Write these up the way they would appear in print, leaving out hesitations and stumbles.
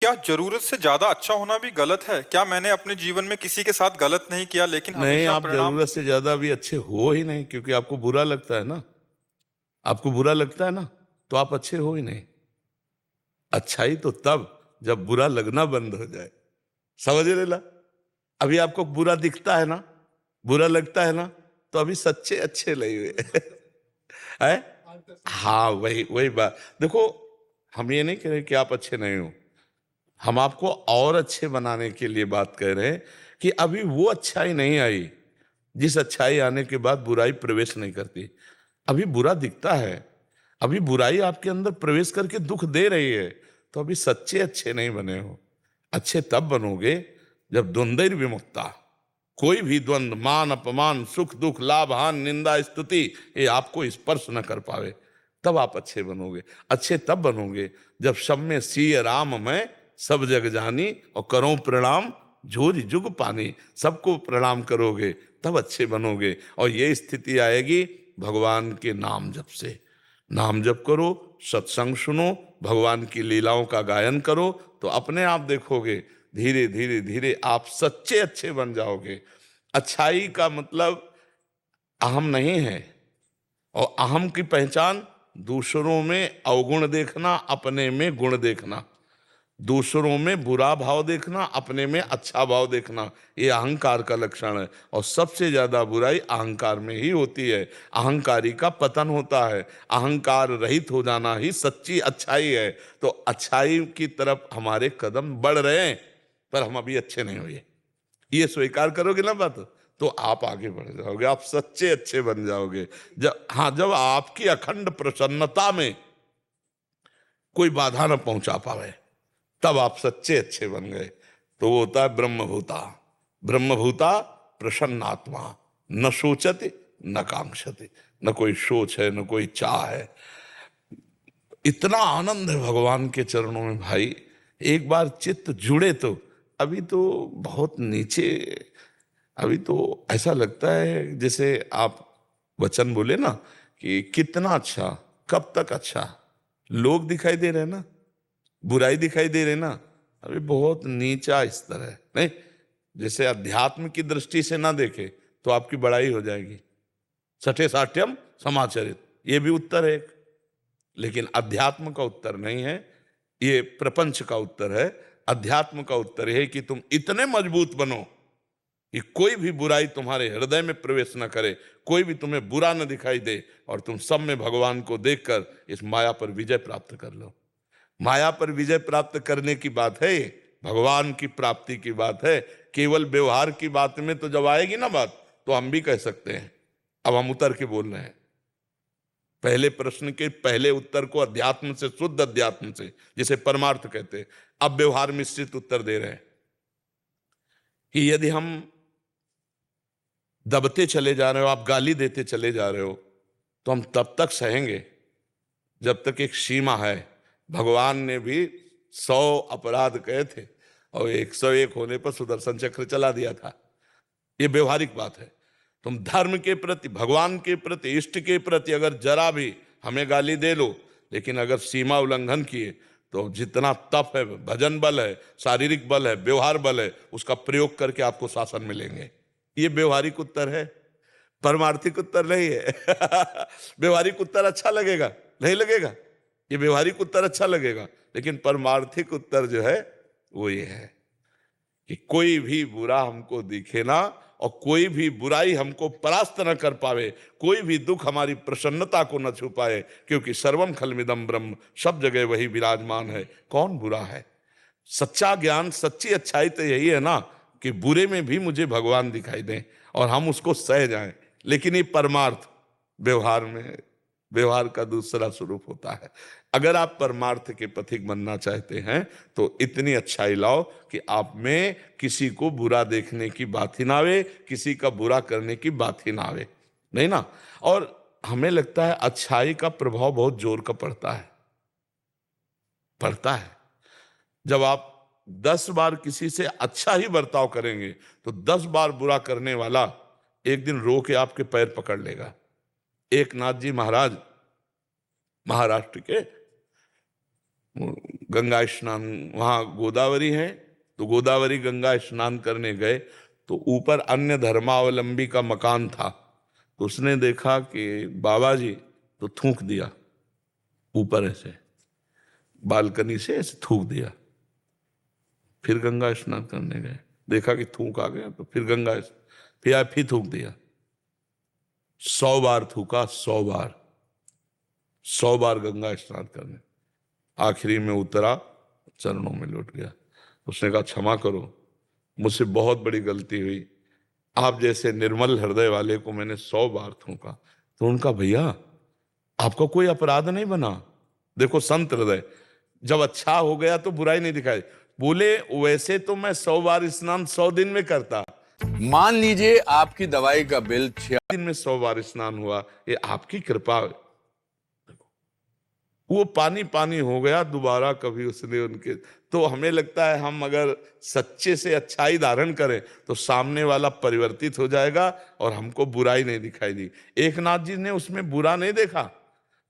क्या जरूरत से ज्यादा अच्छा होना भी गलत है? क्या मैंने अपने जीवन में किसी के साथ गलत नहीं किया लेकिन नहीं, हमेशा आप परिणाम। जरूरत से ज्यादा भी अच्छे हो ही नहीं, क्योंकि आपको बुरा लगता है ना। आपको बुरा लगता है ना, तो आप अच्छे हो ही नहीं। अच्छाई तो तब जब बुरा लगना बंद हो जाए। समझ रहे ला? अभी आपको बुरा दिखता है ना, बुरा लगता है ना, तो अभी सच्चे अच्छे नहीं हुए। है। हाँ, वही वही बात। देखो, हम ये नहीं कह रहे कि आप अच्छे नहीं हो। हम आपको और अच्छे बनाने के लिए बात कर रहे हैं कि अभी वो अच्छाई नहीं आई जिस अच्छाई आने के बाद बुराई प्रवेश नहीं करती। अभी बुरा दिखता है, अभी बुराई आपके अंदर प्रवेश करके दुख दे रही है, तो अभी सच्चे अच्छे नहीं बने हो। अच्छे तब बनोगे जब द्वंद्व विमुक्ता, कोई भी द्वंद्व, मान अपमान, सुख दुख, लाभ हानि, निंदा स्तुति, ये आपको स्पर्श न कर पावे, तब आप अच्छे बनोगे। अच्छे तब बनोगे जब सब में सिय राम मैं सब जग जानी और करो प्रणाम जोर जुग पानी। सबको प्रणाम करोगे तब अच्छे बनोगे। और ये स्थिति आएगी भगवान के नाम जप से। नाम जप करो, सत्संग सुनो, भगवान की लीलाओं का गायन करो, तो अपने आप देखोगे धीरे धीरे धीरे आप सच्चे अच्छे बन जाओगे। अच्छाई का मतलब अहम नहीं है। और अहम की पहचान दूसरों में अवगुण देखना, अपने में गुण देखना। दूसरों में बुरा भाव देखना, अपने में अच्छा भाव देखना, ये अहंकार का लक्षण है। और सबसे ज्यादा बुराई अहंकार में ही होती है। अहंकारी का पतन होता है। अहंकार रहित हो जाना ही सच्ची अच्छाई है। तो अच्छाई की तरफ हमारे कदम बढ़ रहे हैं, पर हम अभी अच्छे नहीं हुए। ये स्वीकार करोगे ना बात, तो आप आगे बढ़ जाओगे, आप सच्चे अच्छे बन जाओगे। जब, हाँ, जब आपकी अखंड प्रसन्नता में कोई बाधा न पहुंचा पावे, तब आप सच्चे अच्छे बन गए। तो वो होता है ब्रह्मभूता। ब्रह्मभूता प्रसन्नात्मा, न सोचते न कांक्षते। न कोई सोच है, न कोई चाह है। इतना आनंद है भगवान के चरणों में भाई। एक बार चित्त जुड़े तो, अभी तो बहुत नीचे, अभी तो ऐसा लगता है जैसे आप वचन बोले ना कि कितना अच्छा, कब तक अच्छा। लोग दिखाई दे रहे हैं ना, बुराई दिखाई दे रही ना, अभी बहुत नीचा स्तर है। नहीं, जैसे अध्यात्म की दृष्टि से ना देखे तो आपकी बड़ाई हो जाएगी। सठे साठ्यम समाचरित, ये भी उत्तर है एक। लेकिन अध्यात्म का उत्तर नहीं है, ये प्रपंच का उत्तर है। अध्यात्म का उत्तर है कि तुम इतने मजबूत बनो कि कोई भी बुराई तुम्हारे हृदय में प्रवेश न करे, कोई भी तुम्हें बुरा न दिखाई दे, और तुम सब में भगवान को देखकर इस माया पर विजय प्राप्त कर लो। माया पर विजय प्राप्त करने की बात है, भगवान की प्राप्ति की बात है। केवल व्यवहार की बात में तो जब आएगी ना बात, तो हम भी कह सकते हैं। अब हम उतर के बोल रहे हैं पहले प्रश्न के पहले उत्तर को, अध्यात्म से, शुद्ध अध्यात्म से, जिसे परमार्थ कहते हैं। अब व्यवहार मिश्रित उत्तर दे रहे हैं कि यदि हम दबते चले जा रहे हो, आप गाली देते चले जा रहे हो, तो हम तब तक सहेंगे जब तक एक सीमा है। भगवान ने भी 100 अपराध कहे थे और 101 होने पर सुदर्शन चक्र चला दिया था। ये व्यवहारिक बात है। तुम धर्म के प्रति, भगवान के प्रति, इष्ट के प्रति अगर जरा भी हमें गाली दे लो, लेकिन अगर सीमा उल्लंघन किए, तो जितना तप है, भजन बल है, शारीरिक बल है, व्यवहार बल है, उसका प्रयोग करके आपको शासन मिलेंगे। ये व्यवहारिक उत्तर है, परमार्थिक उत्तर नहीं है। व्यवहारिक उत्तर अच्छा लगेगा, नहीं लगेगा? ये व्यवहारिक उत्तर अच्छा लगेगा, लेकिन परमार्थिक उत्तर जो है वो ये है कि कोई भी बुरा हमको दिखे ना, और कोई भी बुराई हमको परास्त न कर पावे, कोई भी दुख हमारी प्रसन्नता को न छुपाए, क्योंकि सर्वम खलमिदम ब्रह्म, सब जगह वही विराजमान है। कौन बुरा है? सच्चा ज्ञान, सच्ची अच्छाई तो यही है ना कि बुरे में भी मुझे भगवान दिखाई दें और हम उसको सह जाएं। लेकिन ये परमार्थ व्यवहार में, व्यवहार का दूसरा स्वरूप होता है। अगर आप परमार्थ के पथिक बनना चाहते हैं, तो इतनी अच्छाई लाओ कि आप में किसी को बुरा देखने की बात ही ना आवे, किसी का बुरा करने की बात ही ना आवे। नहीं ना? और हमें लगता है अच्छाई का प्रभाव बहुत जोर का पड़ता है। पड़ता है। जब आप 10 बार किसी से अच्छा ही बर्ताव करेंगे, तो 10 बार बुरा करने वाला एक दिन रो के आपके पैर पकड़ लेगा। एक नाथ जी महाराज, महाराष्ट्र के गंगा स्नान, वहां गोदावरी है, तो गोदावरी गंगा स्नान करने गए तो ऊपर अन्य धर्मावलंबी का मकान था। तो उसने देखा कि बाबा जी, तो थूक दिया ऊपर, ऐसे बालकनी से ऐसे थूक दिया। फिर गंगा स्नान करने गए, देखा कि थूक आ गया, तो फिर फिर थूक दिया। 100 बार थूका, 100 बार, 100 बार गंगा स्नान करने। आखिरी में उतरा, चरणों में लौट गया। उसने कहा क्षमा करो, मुझसे बहुत बड़ी गलती हुई, आप जैसे निर्मल हृदय वाले को मैंने 100 बार थूका। तो उनका भैया आपका कोई अपराध नहीं बना, देखो संत हृदय, जब अच्छा हो गया तो बुराई नहीं दिखाई। बोले वैसे तो मैं 100 बार स्नान 100 दिन में करता, मान लीजिए आपकी दवाई का बिल दिन में 100 बार स्नान हुआ, ये आपकी कृपा। वो पानी पानी हो गया, दोबारा कभी उसने उनके। तो हमें लगता है हम अगर सच्चे से अच्छाई धारण करें तो सामने वाला परिवर्तित हो जाएगा और हमको बुराई नहीं दिखाई दी। एकनाथ जी ने उसमें बुरा नहीं देखा,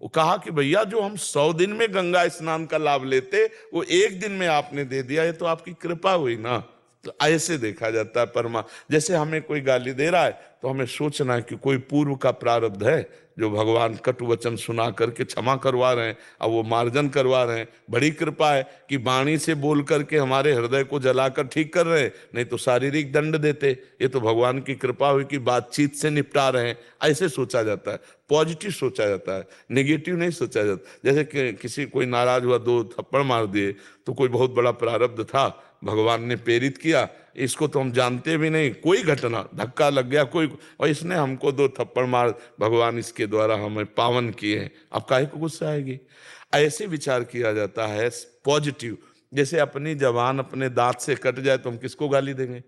वो कहा कि भैया जो हम 100 दिन में गंगा स्नान का लाभ लेते वो एक दिन में आपने दे दिया, ये तो आपकी कृपा हुई ना। तो ऐसे देखा जाता है परमा। जैसे हमें कोई गाली दे रहा है तो हमें सोचना है कि कोई पूर्व का प्रारब्ध है जो भगवान कटु वचन सुना करके क्षमा करवा रहे हैं, अब वो मार्जन करवा रहे हैं। बड़ी कृपा है कि वाणी से बोल करके हमारे हृदय को जलाकर ठीक कर रहे हैं, नहीं तो शारीरिक दंड देते। ये तो भगवान की कृपा हुई कि बातचीत से निपटा रहे हैं, ऐसे सोचा जाता है। पॉजिटिव सोचा जाता है, नेगेटिव नहीं सोचा जाता। जैसे कि किसी कोई नाराज हुआ, 2 थप्पड़ मार दिए, तो कोई बहुत बड़ा प्रारब्ध था, भगवान ने प्रेरित किया, इसको तो हम जानते भी नहीं, कोई घटना, धक्का लग गया कोई, और इसने हमको 2 थप्पड़ मार, भगवान इसके द्वारा हमें पावन किए हैं, अब काहे को गुस्सा आएगी। ऐसे विचार किया जाता है पॉजिटिव। जैसे अपनी जबान अपने दांत से कट जाए तो हम किसको गाली देंगे।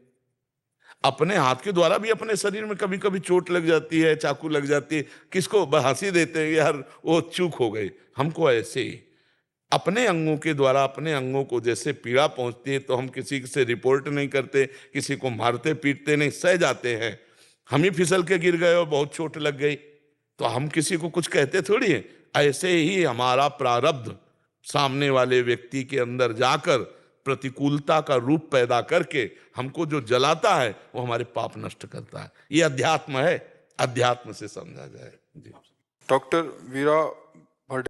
अपने हाथ के द्वारा भी अपने शरीर में कभी कभी चोट लग जाती है, चाकू लग जाती है, किसको हंसी देते हैं, यार वो चूक हो गई। हमको ऐसे ही अपने अंगों के द्वारा अपने अंगों को जैसे पीड़ा पहुंचती है तो हम किसी से रिपोर्ट नहीं करते, किसी को मारते पीटते नहीं, सह जाते हैं। हम ही फिसल के गिर गए और बहुत चोट लग गई तो हम किसी को कुछ कहते थोड़ी है। ऐसे ही हमारा प्रारब्ध सामने वाले व्यक्ति के अंदर जाकर प्रतिकूलता का रूप पैदा करके हमको जो जलाता है वो हमारे पाप नष्ट करता है। ये अध्यात्म है, अध्यात्म से समझा जाए। जी। डॉक्टर वीरा भट्ट